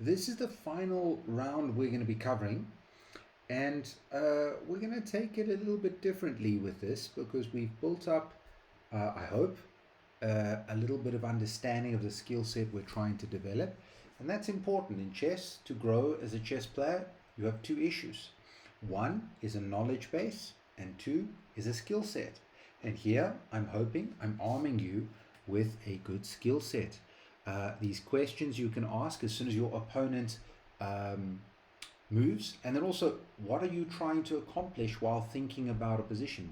this is the final round we're going to be covering, and we're going to take it a little bit differently with this because we've built up, I hope, a little bit of understanding of the skill set we're trying to develop. And that's important in chess. To grow as a chess player, you have two issues. One is a knowledge base, and two is a skill set. And here I'm hoping I'm arming you with a good skill set. These questions you can ask as soon as your opponent moves, and then also, what are you trying to accomplish while thinking about a position?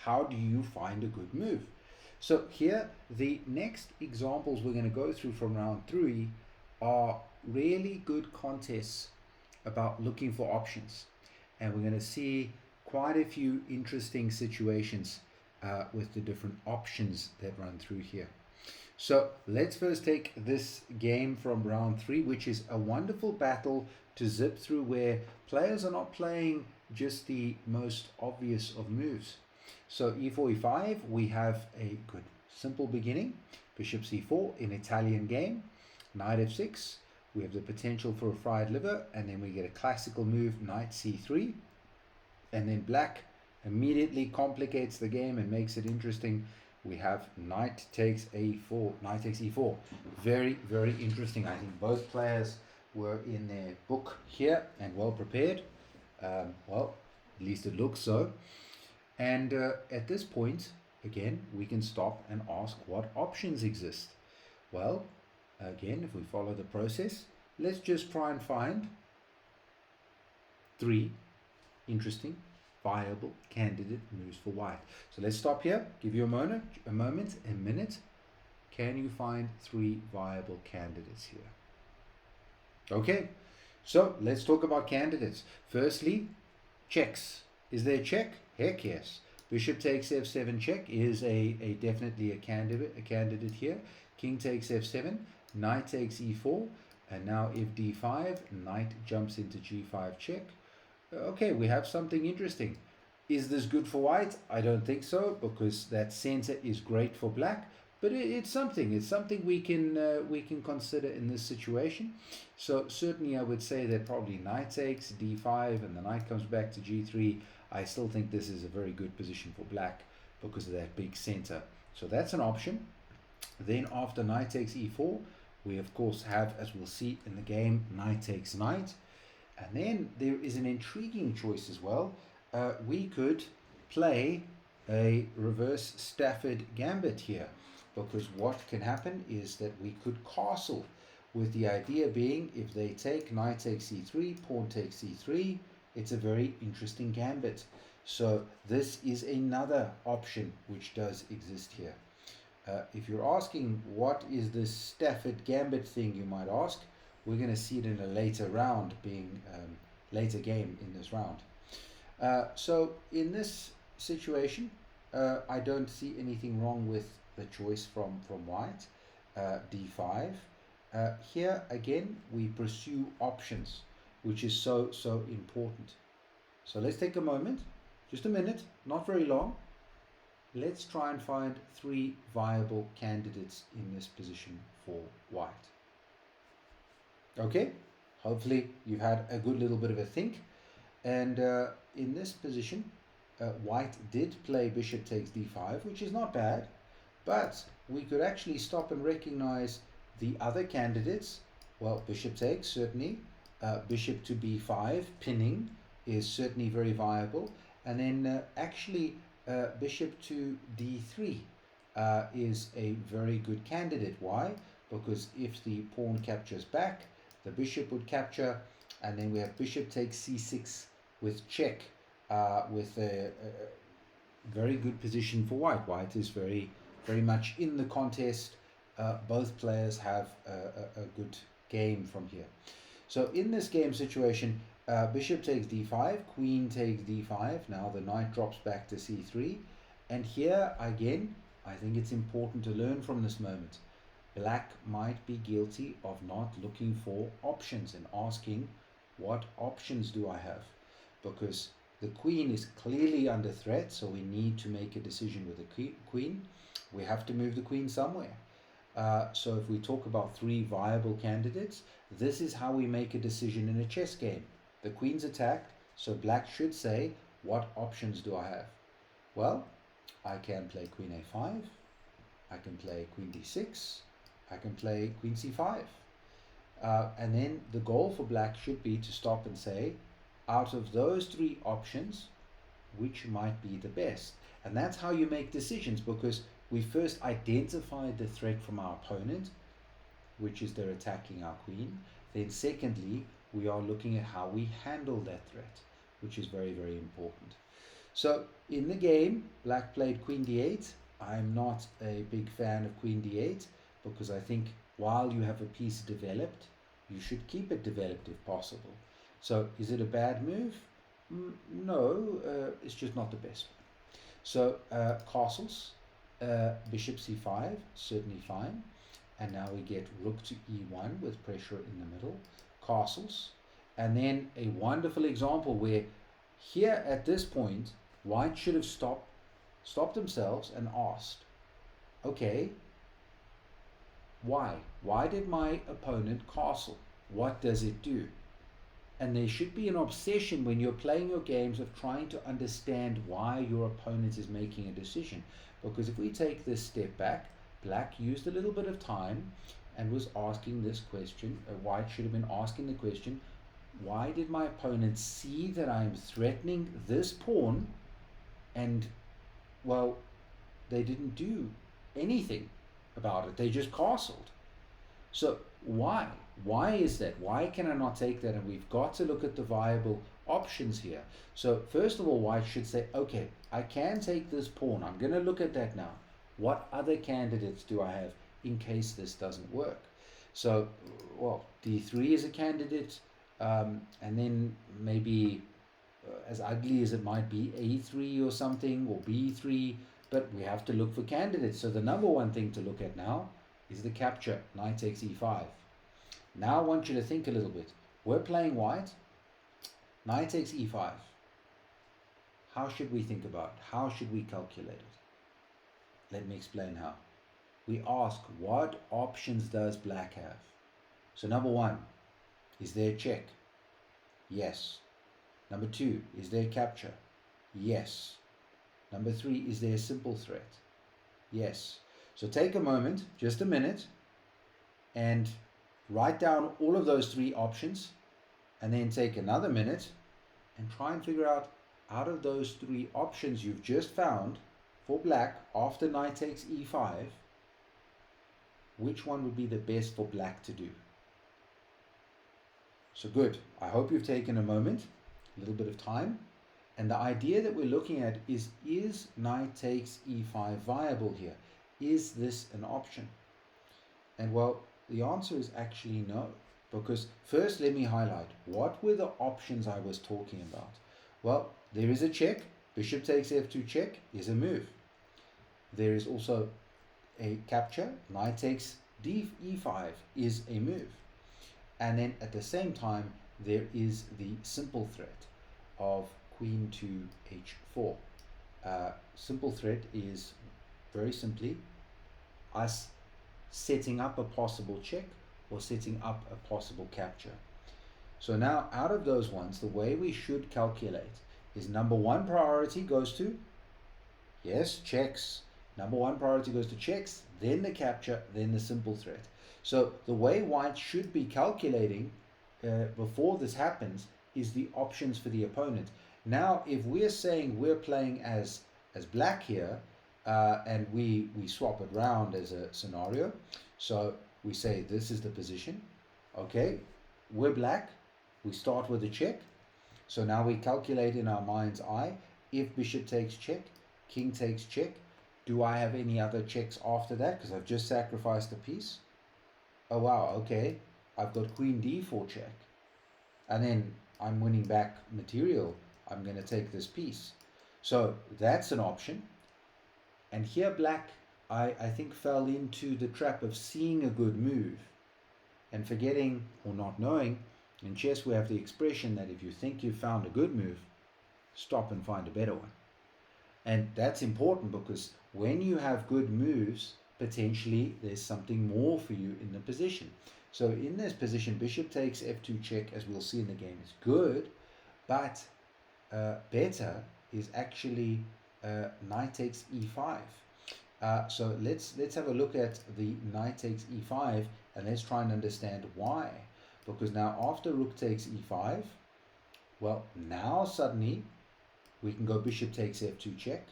How do you find a good move? So here, the next examples we're going to go through from round 3 are really good contests about looking for options, and we're going to see quite a few interesting situations with the different options that run through here. So let's first take this game from round 3, which is a wonderful battle to zip through, where players are not playing just the most obvious of moves. So e4, e5, we have a good simple beginning. Bishop c4 in Italian game. Knight f6, we have the potential for a fried liver, and then we get a classical move, knight c3. And then black immediately complicates the game and makes it interesting. We have knight takes a4, knight takes e4. Very, very interesting. I think both players were in their book here and well prepared. Well, at least it looks so. And at this point, again, we can stop and ask what options exist. Well, again, if we follow the process, let's just try and find 3 interesting viable candidate moves for white. So let's stop here, give you a minute. Can you find 3 viable candidates here? Okay, so let's talk about candidates. Firstly, checks. Is there a check? Heck yes. Bishop takes f7 check is definitely a candidate here. King takes f7, knight takes e4, and now if d5, knight jumps into g5 check. Okay, we have something interesting. Is this good for white? I don't think so, because that center is great for black. But it's something. It's something we can consider in this situation. So certainly, I would say that probably knight takes d5, and the knight comes back to g3. I still think this is a very good position for black because of that big center. So that's an option. Then after knight takes e4, we of course have, as we'll see in the game, knight takes knight. And then there is an intriguing choice as well. We could play a reverse Stafford gambit here, because what can happen is that we could castle, with the idea being if they take knight takes e3, pawn takes e3, it's a very interesting gambit. So this is another option which does exist here. If you're asking what is this Stafford gambit thing, you might ask, we're going to see it in a later round, being later game in this round. So in this situation, I don't see anything wrong with the choice from white. d5. Here again we pursue options, which is so important. So let's take a moment, just a minute, not very long. Let's try and find 3 viable candidates in this position for white. Okay, hopefully you've had a good little bit of a think. And in this position, white did play bishop takes d5, which is not bad, but we could actually stop and recognize the other candidates. Well, bishop takes, certainly. Bishop to b5, pinning, is certainly very viable. And then actually bishop to d3 is a very good candidate. Why? Because if the pawn captures back, the bishop would capture, and then we have bishop takes c6 with check, with a very good position for white. White is very much in the contest. Both players have a good game from here. So in this game situation, bishop takes d5, queen takes d5. Now the knight drops back to c3. And here again, I think it's important to learn from this moment. Black might be guilty of not looking for options and asking, what options do I have? Because the queen is clearly under threat, so we need to make a decision with the queen. We have to move the queen somewhere. So if we talk about three viable candidates, this is how we make a decision in a chess game. The queen's attacked, so black should say, what options do I have? Well, I can play queen a5, I can play queen d6, I can play queen c5. And then the goal for black should be to stop and say, out of those three options, which might be the best? And that's how you make decisions, because we first identified the threat from our opponent, which is they're attacking our queen. Then secondly, we are looking at how we handle that threat, which is very, very important. So in the game, black played queen d8. I'm not a big fan of queen d8 because I think while you have a piece developed, you should keep it developed if possible. So is it a bad move? No, it's just not the best one. So castles, bishop c5, certainly fine. And now we get rook to e1 with pressure in the middle, castles. And then a wonderful example where here at this point, white should have stopped themselves and asked, okay, why? Why did my opponent castle? What does it do? And there should be an obsession when you're playing your games of trying to understand why your opponent is making a decision. Because if we take this step back, black used a little bit of time and was asking this question. White should have been asking the question, why did my opponent see that I'm threatening this pawn? And, well, they didn't do anything about it. They just castled. So why? Why is that? Why can I not take that? And we've got to look at the viable options here. So first of all, white should say, okay, I can take this pawn. I'm going to look at that now. What other candidates do I have in case this doesn't work? So, well, d3 is a candidate, and then maybe as ugly as it might be, a3 or something, or b3, but we have to look for candidates. So the number one thing to look at now is the capture, knight takes e5. Now I want you to think a little bit. We're playing white, knight takes e5. How should we think about it? How should we calculate it? Let me explain how. We ask, what options does black have? So number one, is there a check? Yes. Number two, is there a capture? Yes. Number three, is there a simple threat? Yes. So take a moment, just a minute, and write down all of those three options, and then take another minute and try and figure out of those three options you've just found for black after knight takes e5, which one would be the best for black to do? So good. I hope you've taken a moment, a little bit of time. And the idea that we're looking at is knight takes e5 viable here? Is this an option? And well, the answer is actually no. Because first let me highlight, what were the options I was talking about? Well, there is a check. Bishop takes f2 check is a move. There is also a capture. Knight takes e5 is a move. And then at the same time, there is the simple threat of queen to h4. Simple threat is very simply us setting up a possible check or setting up a possible capture. So now out of those ones, the way we should calculate is number one priority goes to, yes, checks. Number one priority goes to checks, then the capture, then the simple threat. So the way white should be calculating before this happens is the options for the opponent. Now, if we're saying we're playing as black here, and we swap it around as a scenario, so we say this is the position, okay, we're black, we start with a check, so now we calculate in our mind's eye, if bishop takes check, king takes check, do I have any other checks after that, because I've just sacrificed a piece? Oh wow, okay, I've got queen d4 check, and then I'm winning back material, I'm going to take this piece. So that's an option. And here black, I think, fell into the trap of seeing a good move and forgetting or not knowing. In chess we have the expression that if you think you've found a good move, stop and find a better one. And that's important because when you have good moves, potentially there's something more for you in the position. So in this position, bishop takes f2 check, as we'll see in the game, is good, but better is actually knight takes e5. So let's have a look at the knight takes e5, and let's try and understand why. Because now after rook takes e5, well, now suddenly we can go bishop takes f2 check,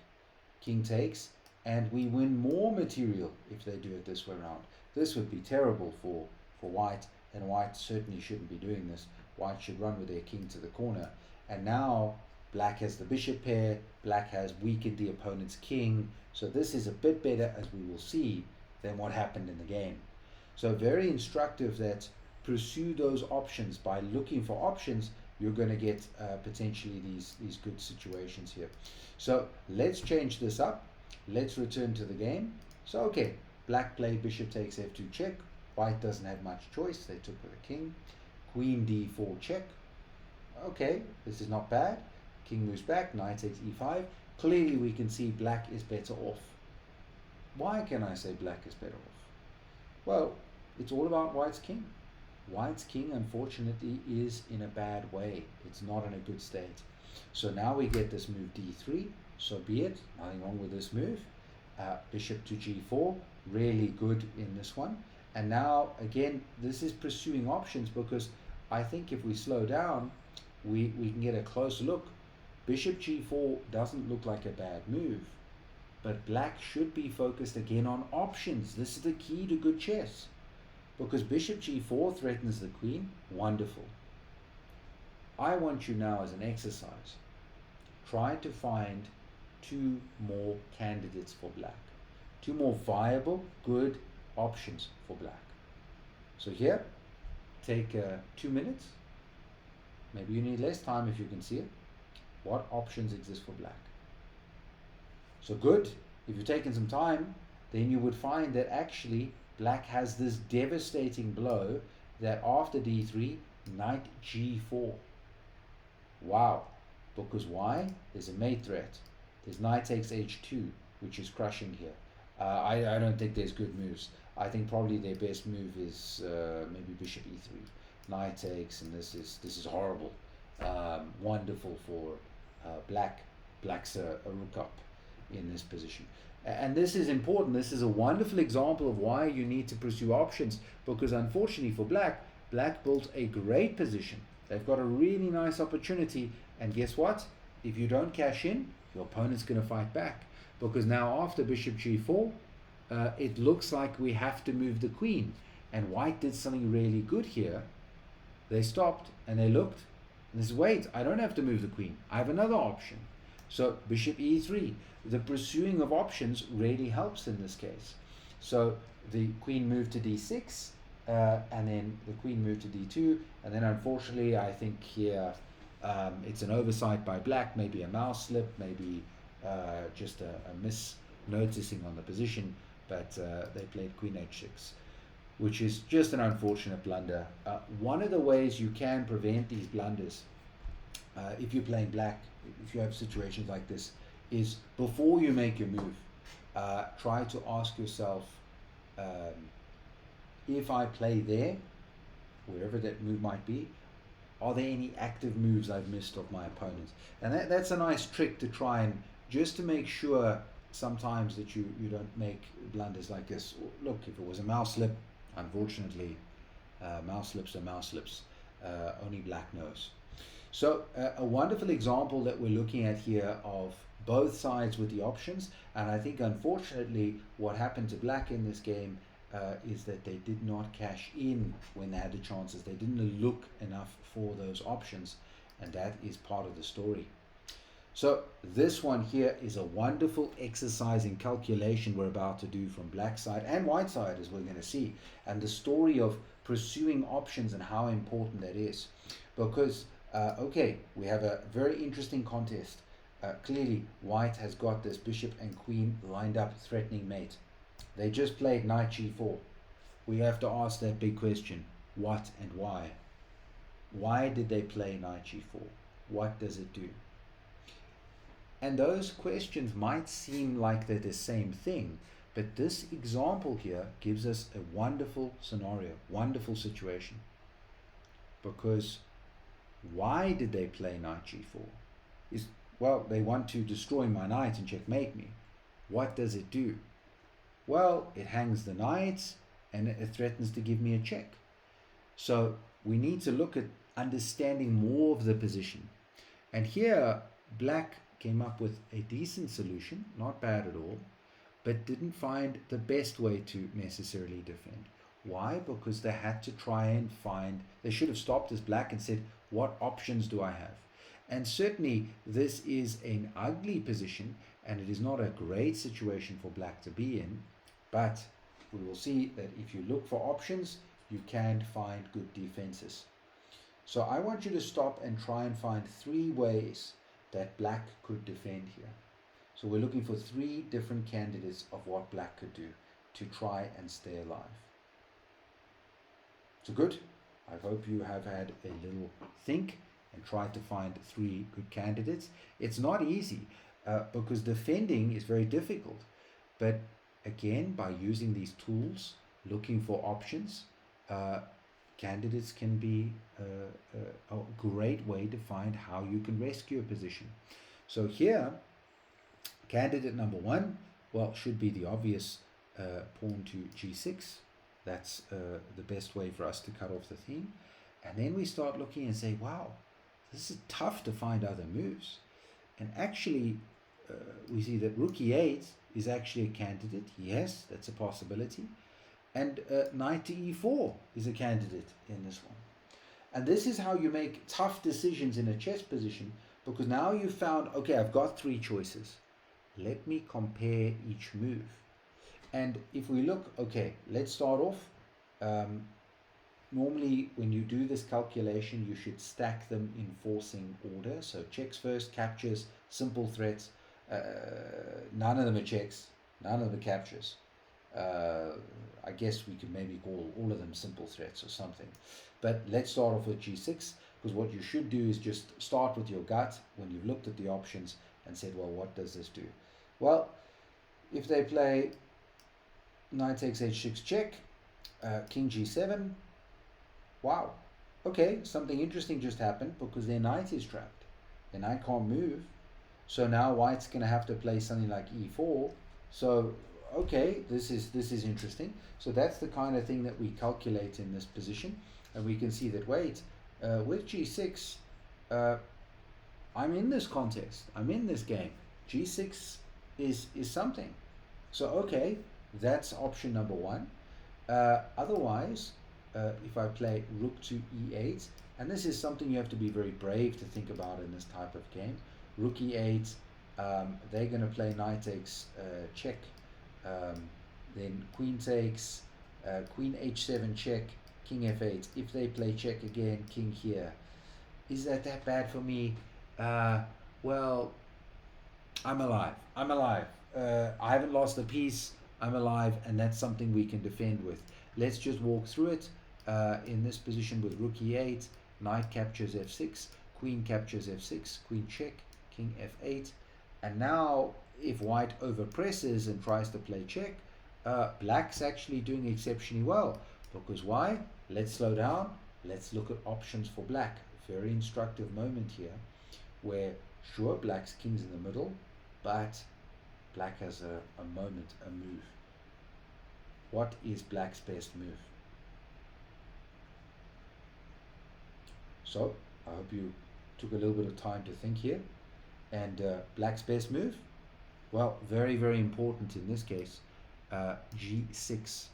king takes, and we win more material if they do it this way around. This would be terrible for white, and white certainly shouldn't be doing this. White should run with their king to the corner. And now black has the bishop pair, black has weakened the opponent's king, so this is a bit better, as we will see, than what happened in the game. So very instructive that pursue those options. By looking for options, you're going to get potentially these good situations here. So let's change this up. Let's return to the game. So okay, black played bishop takes f2 check. White doesn't have much choice. They took with a king. Queen d4 check. Okay, this is not bad. King moves back, knight takes e5. Clearly we can see black is better off. Why can I say black is better off? Well, it's all about white's king. White's king, unfortunately, is in a bad way. It's not in a good state. So now we get this move d3. So be it. Nothing wrong with this move. Bishop to g4. Really good in this one. And now, again, this is pursuing options, because I think if we slow down, we can get a close look. Bishop g4 doesn't look like a bad move, but black should be focused again on options. This is the key to good chess, because bishop g4 threatens the queen. Wonderful. I want you now, as an exercise, try to find two more candidates for black, two more viable, good options for black. So here, take 2 minutes. Maybe you need less time if you can see it. What options exist for black? So good, if you've taken some time, then you would find that actually black has this devastating blow that after d3, knight g4. Wow, because why? There's a mate threat. There's knight takes h2, which is crushing here. I don't think there's good moves. I think probably their best move is maybe bishop e3. Knight takes, and this is horrible. Wonderful for black. Black's a rook up in this position. And this is important. This is a wonderful example of why you need to pursue options, because unfortunately for black, black built a great position. They've got a really nice opportunity, and guess what? If you don't cash in, your opponent's going to fight back, because now after bishop g4, it looks like we have to move the queen, and white did something really good here. They stopped and they looked, and they said, wait, I don't have to move the queen, I have another option. So bishop e3, the pursuing of options really helps in this case. So the queen moved to d6, and then the queen moved to d2, and then unfortunately I think here it's an oversight by black, maybe a mouse slip, maybe just a misnoticing on the position, but they played queen h6, which is just an unfortunate blunder. One of the ways you can prevent these blunders, if you're playing black, if you have situations like this, is before you make your move, try to ask yourself, if I play there, wherever that move might be, are there any active moves I've missed of my opponents? And that's a nice trick to try and just to make sure sometimes that you don't make blunders like this. Look, if it was a mouse slip, unfortunately, mouse slips are mouse slips. Only black knows. So a wonderful example that we're looking at here of both sides with the options, and I think unfortunately what happened to black in this game is that they did not cash in when they had the chances. They didn't look enough for those options, and that is part of the story. So this one here is a wonderful exercise in calculation we're about to do from black side and white side, as we're going to see, and the story of pursuing options and how important that is. Because okay, we have a very interesting contest. Clearly white has got this bishop and queen lined up, threatening mate. They just played knight g4. We have to ask that big question: what and why? Why did they play knight g4? What does it do? And those questions might seem like they're the same thing, But this example here gives us a wonderful scenario, wonderful situation. Because why did they play knight g4? Well, they want to destroy my knight and checkmate me. What does it do? Well, it hangs the knight and it threatens to give me a check. So we need to look at understanding more of the position. And here, black came up with a decent solution, not bad at all, but didn't find the best way to necessarily defend. Why? Because they had to try and find, they should have stopped as black and said, what options do I have? And certainly this is an ugly position and it is not a great situation for black to be in, but we will see that if you look for options, you can find good defenses. So I want you to stop and try and find 3 ways that black could defend here. So we're looking for 3 different candidates of what black could do to try and stay alive. So good. I hope you have had a little think and tried to find 3 good candidates. It's not easy because defending is very difficult. But again, by using these tools, looking for options, candidates can be a great way to find how you can rescue a position. So here, candidate number 1, well, should be the obvious pawn to g6. That's the best way for us to cut off the theme. And then we start looking and say, wow, this is tough to find other moves. And actually, we see that rook e8 is actually a candidate. Yes, that's a possibility. And knight to e4 is a candidate in this one. And this is how you make tough decisions in a chess position, because now you've found, okay, I've got 3 choices. Let me compare each move. And if we look, okay, let's start off. Normally, when you do this calculation, you should stack them in forcing order. So checks first, captures, simple threats. None of them are checks, none of them are captures. I guess we could maybe call all of them simple threats or something. But let's start off with g6, because what you should do is just start with your gut when you've looked at the options and said, well, what does this do? Well, if they play knight takes h6 check, king g7, wow, okay, something interesting just happened because their knight is trapped. Their knight can't move. So now white's going to have to play something like e4. So okay, this is interesting. So that's the kind of thing that we calculate in this position, and we can see that, wait, with g6, I'm in this contest, I'm in this game. g6 is something. So okay, that's option number 1. Otherwise, if I play rook to e8, and this is something you have to be very brave to think about in this type of game. Rook e8, they're going to play knight takes check, then queen takes, queen h7 check, king f8. If they play check again, king here. Is that bad for me? Well, I'm alive. I'm alive. I haven't lost a piece. I'm alive, and that's something we can defend with. Let's just walk through it. In this position with rook e8, knight captures f6, queen captures f6, queen check, king f8. And now if white overpresses and tries to play check, black's actually doing exceptionally well. Because why? Let's slow down. Let's look at options for black. Very instructive moment here where, sure, black's king's in the middle, but black has a moment, a move. What is black's best move? So I hope you took a little bit of time to think here. And black's best move? Well, very, very important in this case, g6.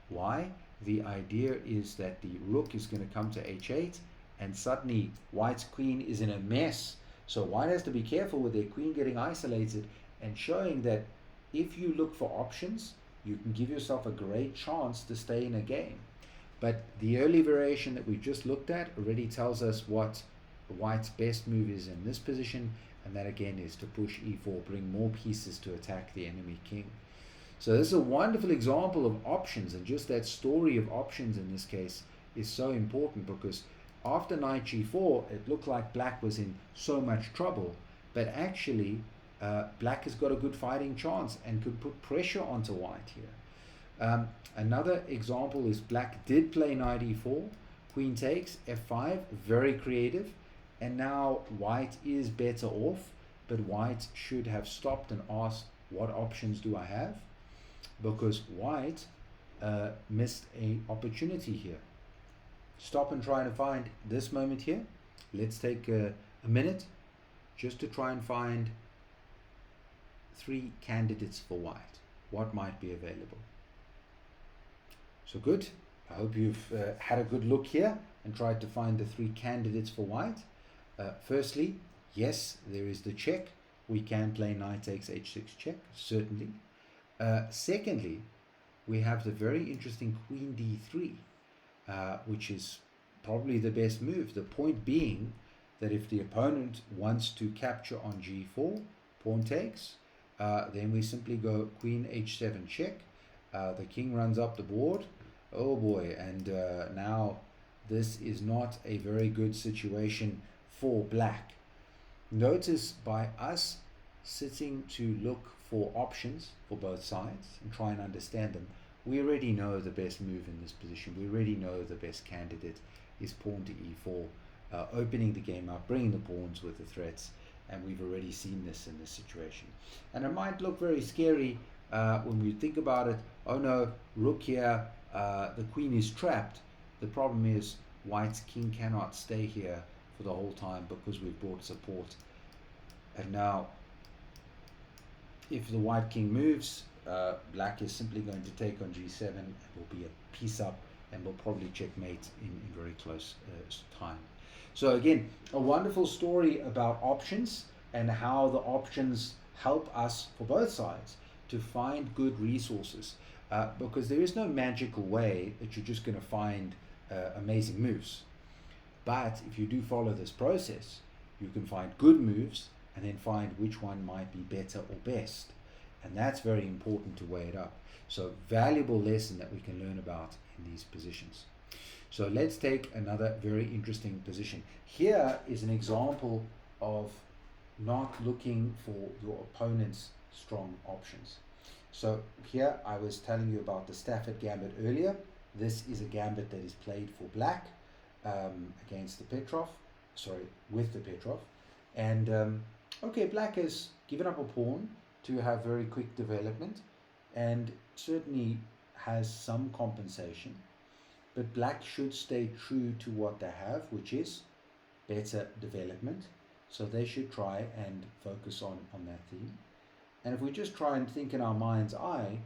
Why? The idea is that the rook is going to come to h8, and suddenly white's queen is in a mess. So white has to be careful with their queen getting isolated, and showing that if you look for options, you can give yourself a great chance to stay in a game. But the early variation that we just looked at already tells us what white's best move is in this position, and that again is to push e4, bring more pieces to attack the enemy king. So this is a wonderful example of options, and just that story of options in this case is so important, because after knight g4 it looked like black was in so much trouble, but actually black has got a good fighting chance and could put pressure onto white here. Another example is black did play knight e4, queen takes, f5, very creative, and now white is better off, but white should have stopped and asked, what options do I have? Because white missed an opportunity here. Stop and try to find this moment here. Let's take a minute just to try and find 3 candidates for white. What might be available? So good. I hope you've had a good look here and tried to find the 3 candidates for white. Firstly, yes, there is the check. We can play knight takes h6 check, certainly. Secondly, we have the very interesting queen d3, which is probably the best move. The point being that if the opponent wants to capture on g4, pawn takes, then we simply go queen h7 check. The king runs up the board. Oh boy, and now this is not a very good situation for black. Notice by us sitting to look for options for both sides and try and understand them, we already know the best move in this position. We already know the best candidate is pawn to e4, opening the game up, bringing the pawns with the threats, and we've already seen this in this situation. And it might look very scary when we think about it. Oh no, rook here, the queen is trapped. The problem is white's king cannot stay here for the whole time because we've brought support. And now if the white king moves, black is simply going to take on g7. It will be a piece up and will probably checkmate in very close time. So again, a wonderful story about options and how the options help us for both sides to find good resources, because there is no magical way that you're just going to find amazing moves. But if you do follow this process, you can find good moves and then find which one might be better or best. And that's very important to weigh it up. So valuable lesson that we can learn about in these positions. So let's take another very interesting position. Here is an example of not looking for your opponent's strong options. So here I was telling you about the Stafford Gambit earlier. This is a gambit that is played for black against the Petrov, with the Petrov. And okay, black has given up a pawn to have very quick development and certainly has some compensation. But black should stay true to what they have, which is better development. So they should try and focus on that theme. And if we just try and think in our mind's eye,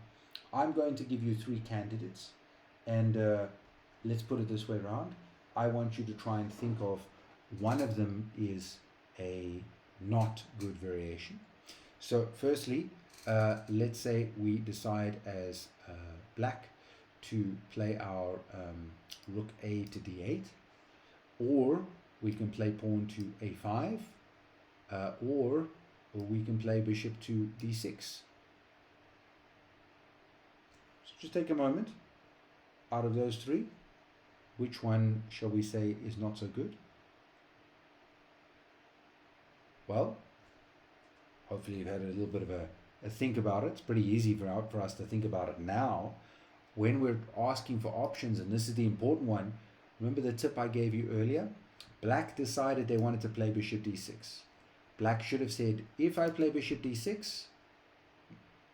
I'm going to give you 3 candidates. And let's put it this way around. I want you to try and think of one of them is a not good variation. So firstly, let's say we decide as black to play our rook a to d8, or we can play pawn to a5, or we can play bishop to d6. So just take a moment. Out of those 3, which one shall we say is not so good? Well, hopefully you've had a little bit of a think about it. It's pretty easy for us to think about it now. When we're asking for options, and this is the important one, remember the tip I gave you earlier? Black decided they wanted to play bishop d6. Black should have said, if I play bishop d6,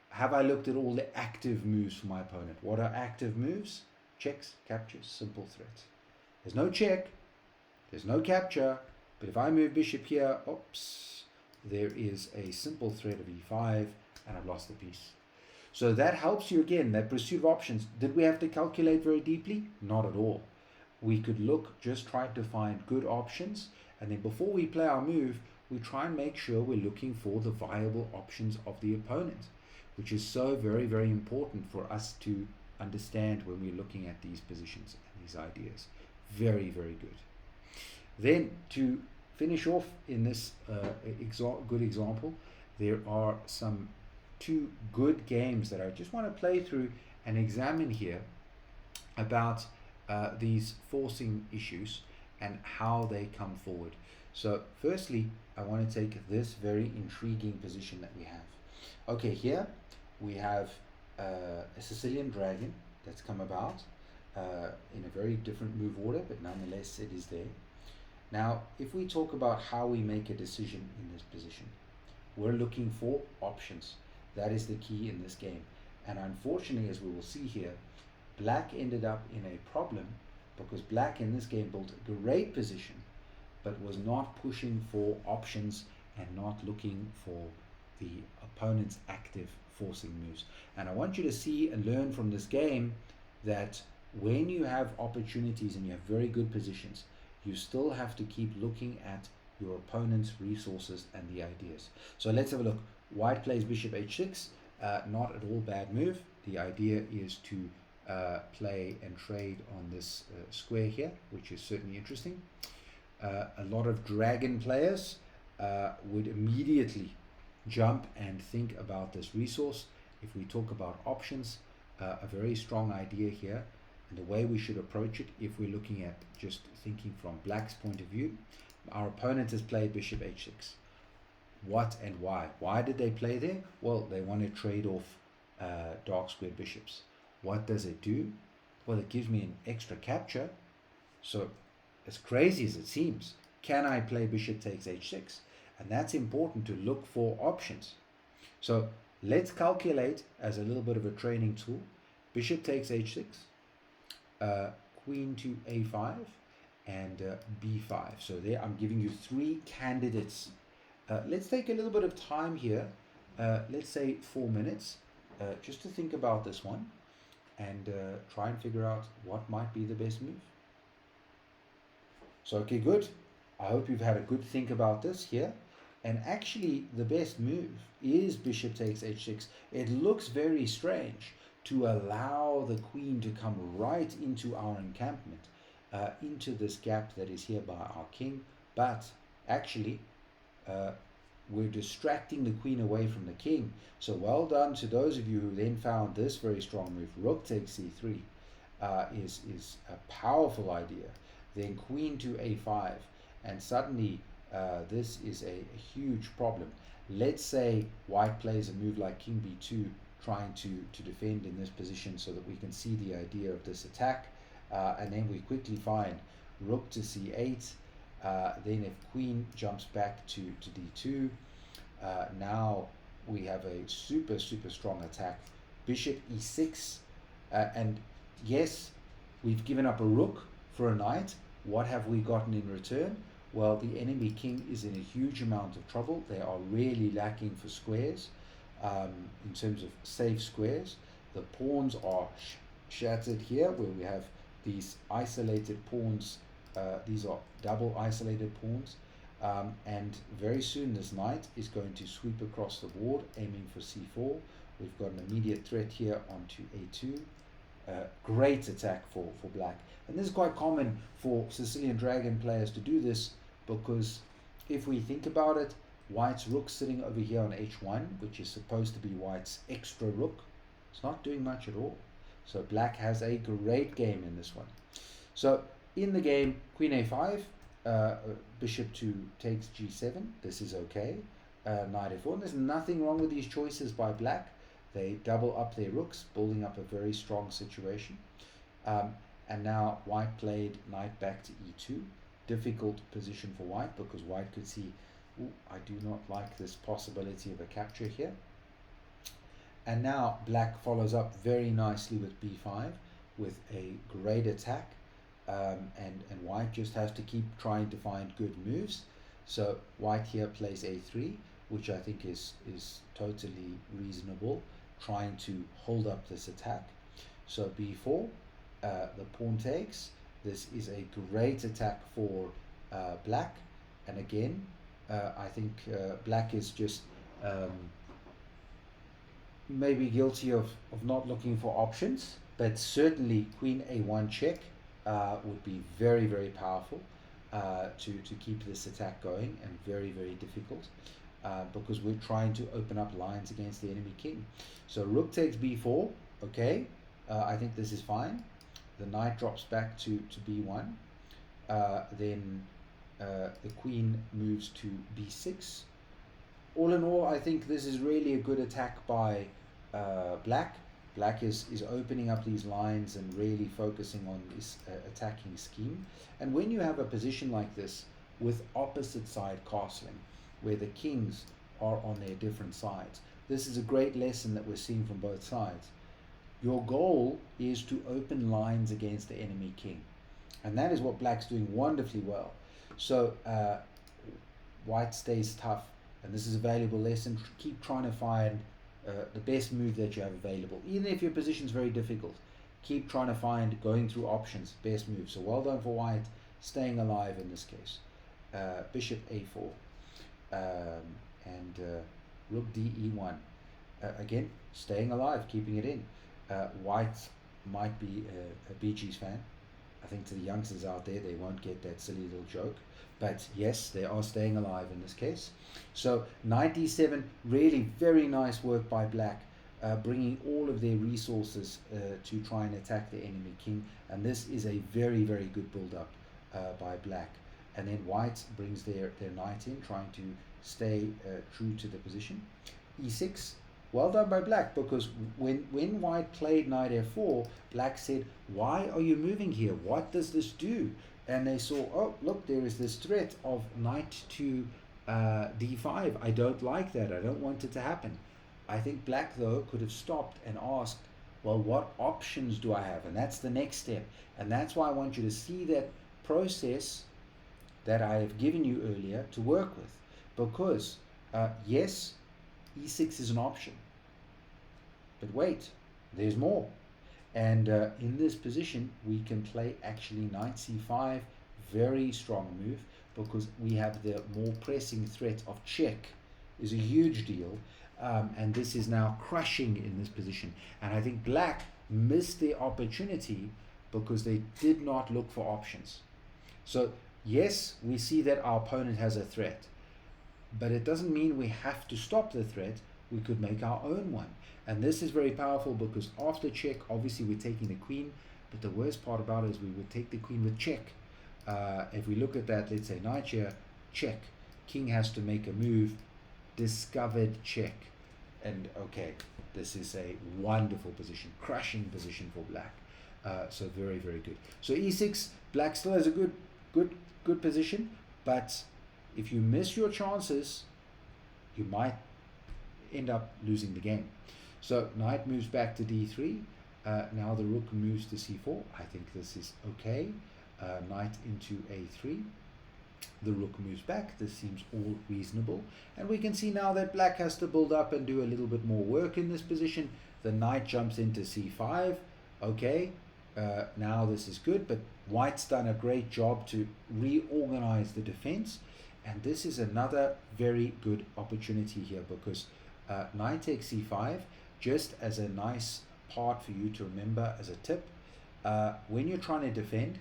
have I looked at all the active moves for my opponent? What are active moves? Checks, captures, simple threats. There's no check, there's no capture, but if I move bishop here, oops, there is a simple threat of e5, and I've lost the piece. So that helps you again, that pursuit of options. Did we have to calculate very deeply? Not at all. We could look, just try to find good options, and then before we play our move, we try and make sure we're looking for the viable options of the opponent, which is so very, very important for us to understand when we're looking at these positions and these ideas. Very, very good. Then to finish off in this good example, there are some 2 good games that I just want to play through and examine here about these forcing issues and how they come forward. So firstly, I want to take this very intriguing position that we have. Okay, here we have a Sicilian dragon that's come about in a very different move order, but nonetheless it is there. Now, if we talk about how we make a decision in this position, we're looking for options. That is the key in this game. And unfortunately, as we will see here, black ended up in a problem because black in this game built a great position but was not pushing for options and not looking for the opponent's active forcing moves. And I want you to see and learn from this game that when you have opportunities and you have very good positions, you still have to keep looking at your opponent's resources and the ideas. So let's have a look. White plays bishop h6, not at all bad move. The idea is to play and trade on this square here, which is certainly interesting. A lot of dragon players would immediately jump and think about this resource. If we talk about options, a very strong idea here, and the way we should approach it if we're looking at just thinking from black's point of view. Our opponent has played bishop h6. What and why? Why did they play there? Well, they want to trade off dark squared bishops. What does it do? Well, it gives me an extra capture. So as crazy as it seems, can I play bishop takes h6? And that's important to look for options. So let's calculate as a little bit of a training tool. Bishop takes h6, queen to a5, and b5. So there I'm giving you three candidates. Let's take a little bit of time here. Let's say 4 minutes, just to think about this one and try and figure out what might be the best move. So, okay, good. I hope you've had a good think about this here. And actually, the best move is bishop takes h6. It looks very strange to allow the queen to come right into our encampment, into this gap that is here by our king. But actually, we're distracting the queen away from the king. So well done to those of you who then found this very strong move. Rook takes c3 is a powerful idea. Then queen to a5, and suddenly this is a huge problem. Let's say white plays a move like king b2, trying to defend in this position so that we can see the idea of this attack, and then we quickly find rook to c8. Then if queen jumps back to d2, now we have a super strong attack. Bishop e6, and yes, we've given up a rook for a knight. What have we gotten in return? Well, the enemy king is in a huge amount of trouble. They are really lacking for squares, in terms of safe squares. The pawns are shattered here, where we have these isolated pawns. These are double isolated pawns, and very soon this knight is going to sweep across the board, aiming for c4. We've got an immediate threat here onto a2. Great attack for black, and this is quite common for Sicilian dragon players to do this, because if we think about it, white's rook sitting over here on h1, which is supposed to be white's extra rook, it's not doing much at all. So black has a great game in this one. So in the game, queen a5, bishop takes g7. This is okay. Knight f4. And there's nothing wrong with these choices by black. They double up their rooks, building up a very strong situation. And now white played knight back to e2. Difficult position for white, because white could see, ooh, I do not like this possibility of a capture here. And now black follows up very nicely with b5 with a great attack. And white just has to keep trying to find good moves. So white here plays a3, which I think is totally reasonable, trying to hold up this attack. So b4, the pawn takes. This is a great attack for black, and again I think black is just maybe guilty of not looking for options, but certainly queen a1 check would be very powerful to keep this attack going, and very difficult, because we're trying to open up lines against the enemy king. So rook takes b4. Okay, I think this is fine. The knight drops back to b1. then the queen moves to b6. All in all, I think this is really a good attack by black. Black is opening up these lines and really focusing on this attacking scheme. And when you have a position like this with opposite side castling, where the kings are on their different sides, this is a great lesson that we're seeing from both sides. Your goal is to open lines against the enemy king. And that is what black's doing wonderfully well. So white stays tough. And this is a valuable lesson. Keep trying to find the best move that you have available. Even if your position is very difficult, keep trying to find, going through options, best move. So well done for white, staying alive in this case. Bishop a4. And rook de1. Again, staying alive, keeping it in. White might be a Bee Gees fan. I think to the youngsters out there, they won't get that silly little joke. But yes, they are staying alive in this case. So knight d7, really very nice work by black, bringing all of their resources to try and attack the enemy king. And this is a very, very good build-up by black. And then white brings their knight in, trying to stay true to the position. e6, well done by black, because when white played knight f4, black said, why are you moving here? What does this do? And they saw, oh, look, there is this threat of knight to d5. I don't like that. I don't want it to happen. I think black, though, could have stopped and asked, well, what options do I have? And that's the next step. And that's why I want you to see that process that I have given you earlier to work with. Because, yes, e6 is an option. But wait, there's more. And in this position, we can play actually knight c5, very strong move, because we have the more pressing threat of check, is a huge deal. And this is now crushing in this position. And I think black missed the opportunity because they did not look for options. So yes, we see that our opponent has a threat, but it doesn't mean we have to stop the threat. We could make our own one. And this is very powerful because after check, obviously we're taking the queen, but the worst part about it is we would take the queen with check. If we look at that, let's say knight here, check. King has to make a move, discovered check. And okay, this is a wonderful position, crushing position for black. So very, very good. So e6, black still has a good position, but if you miss your chances, you might end up losing the game. So knight moves back to d3. Now the rook moves to c4. I think this is okay. Knight into a3. The rook moves back. This seems all reasonable. And we can see now that black has to build up and do a little bit more work in this position. The knight jumps into c5. Okay. Now this is good, but white's done a great job to reorganize the defense. And this is another very good opportunity here because knight takes c5, just as a nice part for you to remember as a tip. When you're trying to defend,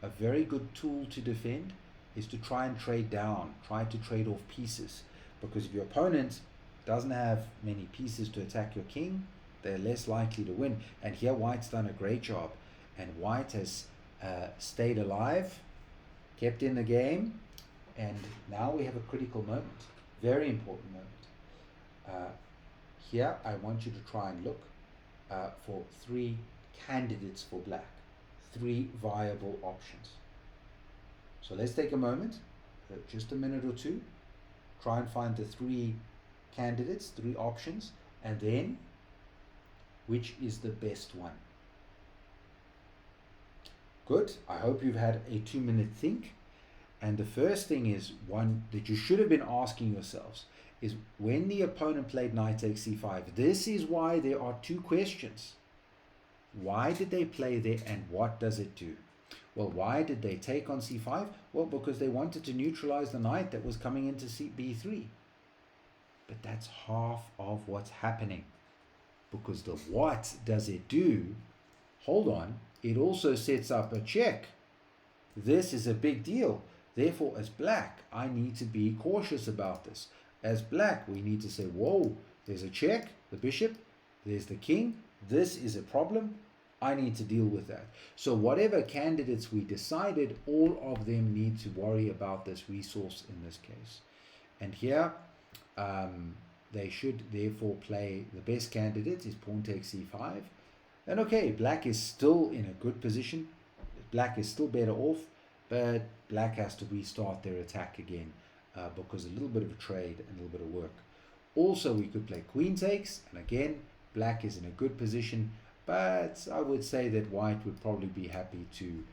a very good tool to defend is to try and trade down, try to trade off pieces. Because if your opponent doesn't have many pieces to attack your king, they're less likely to win. And here white's done a great job. And white has stayed alive, kept in the game, and now we have a critical moment, very important moment. Here I want you to try and look for 3 candidates for black, 3 viable options. So let's take a moment, just a minute or two, try and find the 3 candidates, 3 options, and then which is the best one. Good, I hope you've had a 2-minute think. And the first thing is one that you should have been asking yourselves is when the opponent played knight takes c5, this is why there are 2 questions. Why did they play there and what does it do? Well, why did they take on c5? Well, because they wanted to neutralize the knight that was coming into b3. But that's half of what's happening. Because the what does it do? Hold on, it also sets up a check. This is a big deal. Therefore, as black, I need to be cautious about this. As black, we need to say, whoa, there's a check, the bishop, there's the king. This is a problem. I need to deal with that. So whatever candidates we decided, all of them need to worry about this resource in this case. And here, they should therefore play, the best candidate is pawn takes c5. And okay, black is still in a good position. Black is still better off, but black has to restart their attack again because a little bit of a trade and a little bit of work. Also, we could play queen takes, and again, black is in a good position, but I would say that white would probably be happy to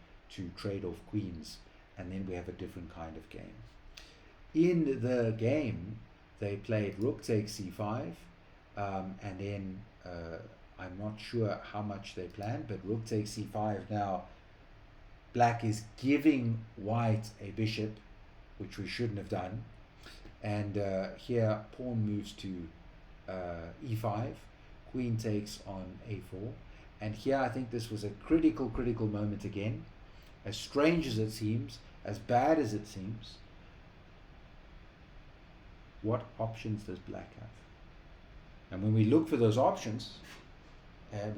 trade off queens, and then we have a different kind of game. In the game, they played rook takes c5, and then I'm not sure how much they planned, but rook takes c5. Now, black is giving white a bishop, which we shouldn't have done. And here, pawn moves to e5, queen takes on a4. And here, I think this was a critical moment again. As strange as it seems, as bad as it seems, what options does black have? And when we look for those options,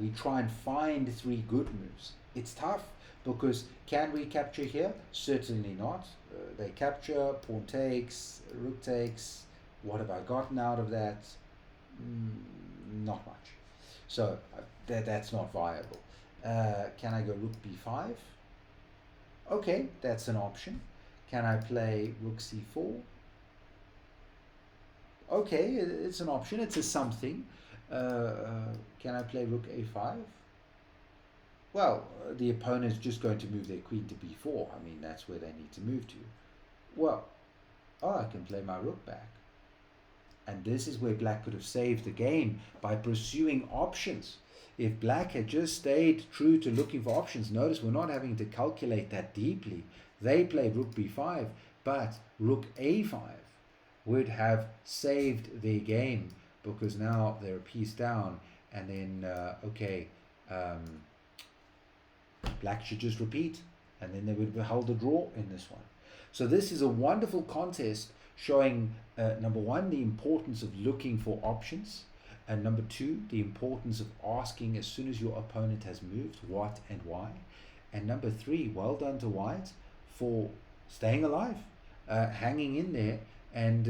we try and find 3 good moves. It's tough because can we capture here? Certainly not. They capture, pawn takes, rook takes. What have I gotten out of that? Not much. So that's not viable. Can I go rook b5? Okay, that's an option. Can I play rook c4? Okay, it's an option. It's a something. Can I play rook a5? Well, the opponent is just going to move their queen to b4. I mean, that's where they need to move to. Well, I can play my rook back. And this is where black could have saved the game by pursuing options. If black had just stayed true to looking for options, notice we're not having to calculate that deeply. They played rook b5, but rook a5 would have saved their game because now they're a piece down, and then black should just repeat, and then they would have held a draw in this one. So this is a wonderful contest showing number 1, the importance of looking for options, and number 2, the importance of asking as soon as your opponent has moved what and why, and number 3, well done to white for staying alive, hanging in there, and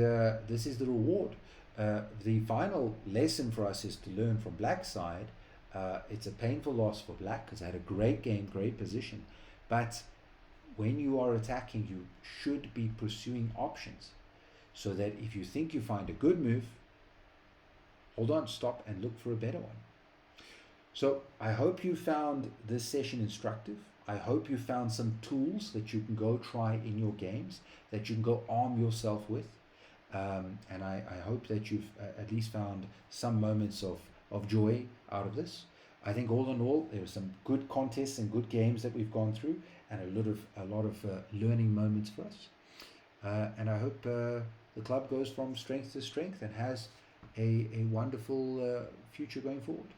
this is the reward. The final lesson for us is to learn from black's side. It's a painful loss for black because they had a great game, great position, but when you are attacking, you should be pursuing options so that if you think you find a good move, hold on, stop and look for a better one. So I hope you found this session instructive. I hope you found some tools that you can go try in your games, that you can go arm yourself with. And I hope that you've at least found some moments of joy out of this. I think all in all, there were some good contests and good games that we've gone through, and a lot of learning moments for us. And I hope the club goes from strength to strength and has a wonderful future going forward.